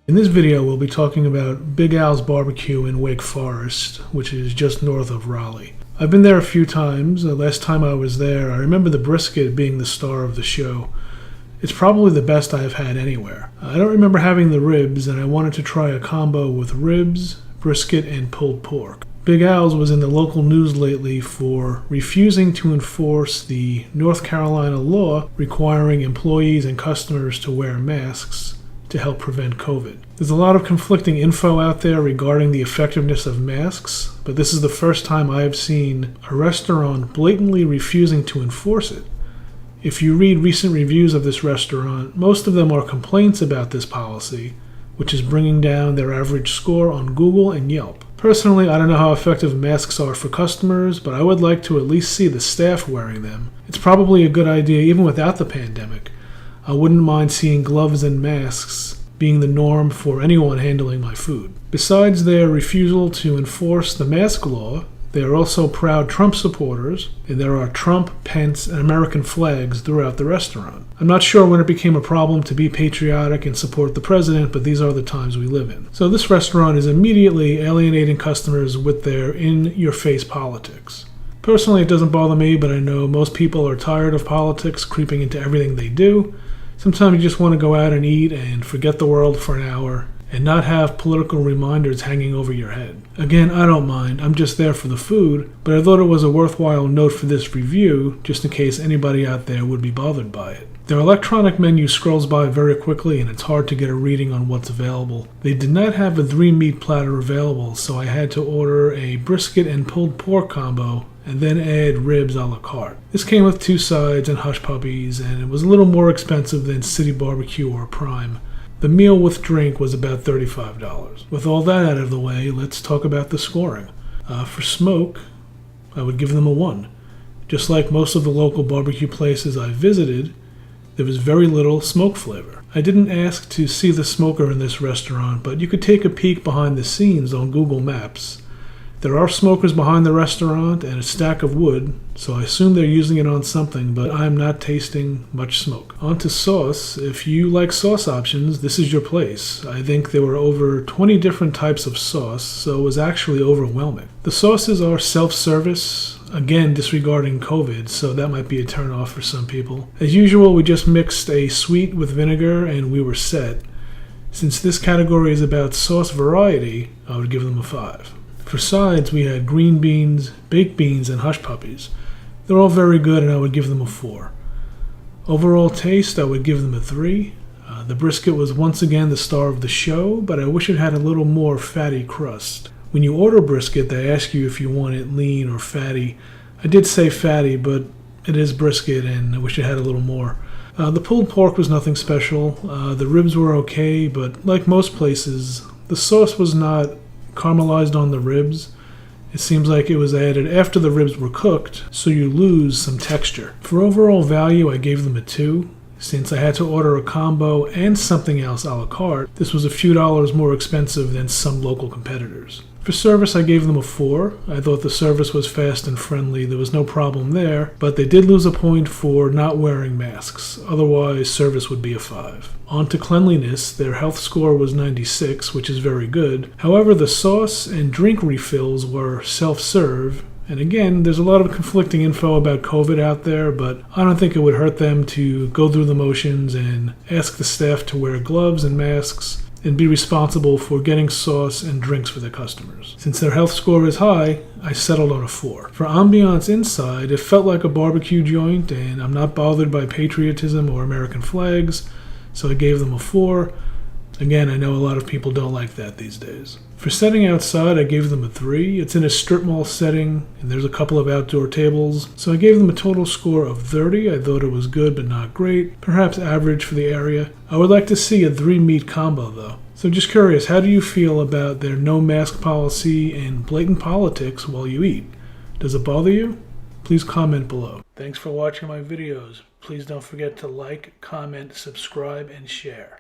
In this video, we'll be talking about Big Al's BBQ in Wake Forest, which is just north of Raleigh. I've been there a few times. The last time I was there, I remember the brisket being the star of the show. It's probably the best I've had anywhere. I don't remember having the ribs, and I wanted to try a combo with ribs, brisket, and pulled pork. Big Al's was in the local news lately for refusing to enforce the North Carolina law requiring employees and customers to wear masks to help prevent COVID. There's a lot of conflicting info out there regarding the effectiveness of masks, but this is the first time I have seen a restaurant blatantly refusing to enforce it. If you read recent reviews of this restaurant, most of them are complaints about this policy, which is bringing down their average score on Google and Yelp. Personally, I don't know how effective masks are for customers, but I would like to at least see the staff wearing them. It's probably a good idea even without the pandemic. I wouldn't mind seeing gloves and masks being the norm for anyone handling my food. Besides their refusal to enforce the mask law, they are also proud Trump supporters, and there are Trump, Pence, and American flags throughout the restaurant. I'm not sure when it became a problem to be patriotic and support the president, but these are the times we live in. So this restaurant is immediately alienating customers with their in-your-face politics. Personally, it doesn't bother me, but I know most people are tired of politics creeping into everything they do. Sometimes you just want to go out and eat and forget the world for an hour and not have political reminders hanging over your head. Again, I don't mind. I'm just there for the food, but I thought it was a worthwhile note for this review, just in case anybody out there would be bothered by it. Their electronic menu scrolls by very quickly, and it's hard to get a reading on what's available. They did not have a 3-meat platter available, so I had to order a brisket and pulled pork combo, and then add ribs a la carte. This came with 2 sides and hush puppies, and it was a little more expensive than City BBQ or Prime. The meal with drink was about $35. With all that out of the way, let's talk about the scoring. For smoke, I would give them a 1. Just like most of the local barbecue places I visited, there was very little smoke flavor. I didn't ask to see the smoker in this restaurant, but you could take a peek behind the scenes on Google Maps. There are smokers behind the restaurant and a stack of wood, so I assume they're using it on something, but I'm not tasting much smoke. On to sauce. If you like sauce options, this is your place. I think there were over 20 different types of sauce, so it was actually overwhelming. The sauces are self-service, again disregarding COVID, so that might be a turn-off for some people. As usual, we just mixed a sweet with vinegar and we were set. Since this category is about sauce variety, I would give them a 5. For sides, we had green beans, baked beans, and hush puppies. They're all very good, and I would give them a 4. Overall taste, I would give them a 3. The brisket was once again the star of the show, but I wish it had a little more fatty crust. When you order brisket, they ask you if you want it lean or fatty. I did say fatty, but it is brisket, and I wish it had a little more. The pulled pork was nothing special. The ribs were okay, but like most places, the sauce was not caramelized on the ribs. It seems like it was added after the ribs were cooked, so you lose some texture. For overall value, I gave them a 2. Since I had to order a combo and something else a la carte, this was a few dollars more expensive than some local competitors. For service, I gave them a 4. I thought the service was fast and friendly. There was no problem there, but they did lose a point for not wearing masks. Otherwise, service would be a 5. On to cleanliness, their health score was 96, which is very good. However, the sauce and drink refills were self-serve. And again, there's a lot of conflicting info about COVID out there, but I don't think it would hurt them to go through the motions and ask the staff to wear gloves and masks and be responsible for getting sauce and drinks for their customers. Since their health score is high, I settled on a 4. For ambiance inside, it felt like a barbecue joint, and I'm not bothered by patriotism or American flags, so I gave them a 4. Again, I know a lot of people don't like that these days. For setting outside, I gave them a 3. It's in a strip mall setting, and there's a couple of outdoor tables, so I gave them a total score of 30. I thought it was good but not great, perhaps average for the area. I would like to see a 3-meat combo though. So just curious, how do you feel about their no mask policy and blatant politics while you eat? Does it bother you? Please comment below. Thanks for watching my videos. Please don't forget to like, comment, subscribe, and share.